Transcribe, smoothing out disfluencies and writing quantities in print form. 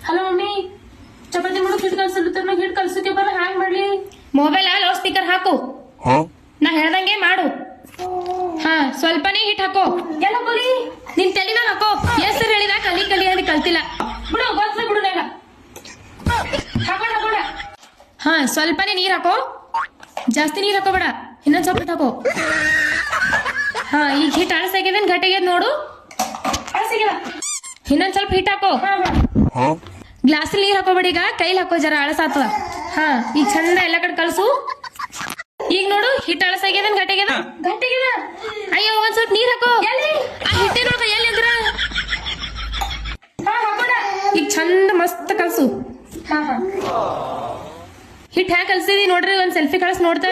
Hello mummy, chapati ಮಾಡೋಕ್ hit ಕಲ್ಸಲ್ತಾರ, hit ಕಲ್ಸಕ್ಕೆ ಬರ ಹ್ಯಾಂಗ್ ಮಾಡ್ಲಿ? ಮೊಬೈಲ್ ಲೌಡ್ ಸ್ಪೀಕರ್ ಹಾಕು. ನಾ ಹೇಳ್ದಂಗೆ ಮಾಡು. ಹಾ, ಸ್ವಲ್ಪನೇ ಹಿಟ್ ಹಾಕೋ. ಎಲ್ಲ ಹಾಕೋಲಿ? ನಿನ್ ತಲೆ ಮ್ಯಾಗ ಹಾಕೋ. ಹೆಸರು ಹೇಳಿದ ಕಲಿ ಕಲಿ ಅಂತ ಕಲ್ತಿಲ್ಲ. ಬಿಡು, ಗೊತ್ತ ಬಿಡು ನಾಗ. ಹಾಕೋಣ. ಹಾ, ಸ್ವಲ್ಪನೇ ನೀರ್ ಹಾಕೋ. ಜಾಸ್ತಿ ನೀರ್ ಹಾಕೋಬೇಡ, ಇನ್ನೊಂದ್ ಸ್ವಲ್ಪ ಹಿಟ್ ಹಾಕೋ. ಹಾ, ಈಗ ಹಿಟ್ ಅಳಸಾಗ್ಯದ ಗಟ್ಟಿಗ್ಯದ ನೋಡು. ಇನ್ನೊಂದ್ ಸ್ವಲ್ಪ ಹಿಟ್ ಹಾಕೋ. ಗ್ಲಾಸ್ ನೀರ್ ಹಾಕೋಬೇಡ, ಈಗ ಕೈಲಿ ಹಾಕೋ, ಜರ ಅಳಸಾತ್ವ. ಹಾ, ಈಗ ಚಂದ ಎಲ್ಲ ಕಡೆ ಕಳ್ಸು. ಈಗ ನೋಡು, ಹಿಟ್ ಅಳಸಾಗ್ಯದ ಗಟ್ಟಿಗ್ಯದ. ಅಯ್ಯೋ, ಒಂದ್ ಸ್ವಲ್ಪ ನೀರ್ ಹಾಕೋ. ಆ ಹಿಟ್ಟಿನೊಳಗ ಎಲ್ಲಿ ಅಂದ್ರ ಈಗ ಚಂದ ಮಸ್ತ್ ಕಲ್ಸು. ಹಿಟ್ ಹ್ಯಾಂಗ ಕಲ್ಸಿದಿ ನೋಡ್ರಿ, ಒಂದ್ ಸೆಲ್ಫಿ ಕಳ್ಸಿ ನೋಡ್ತಾ.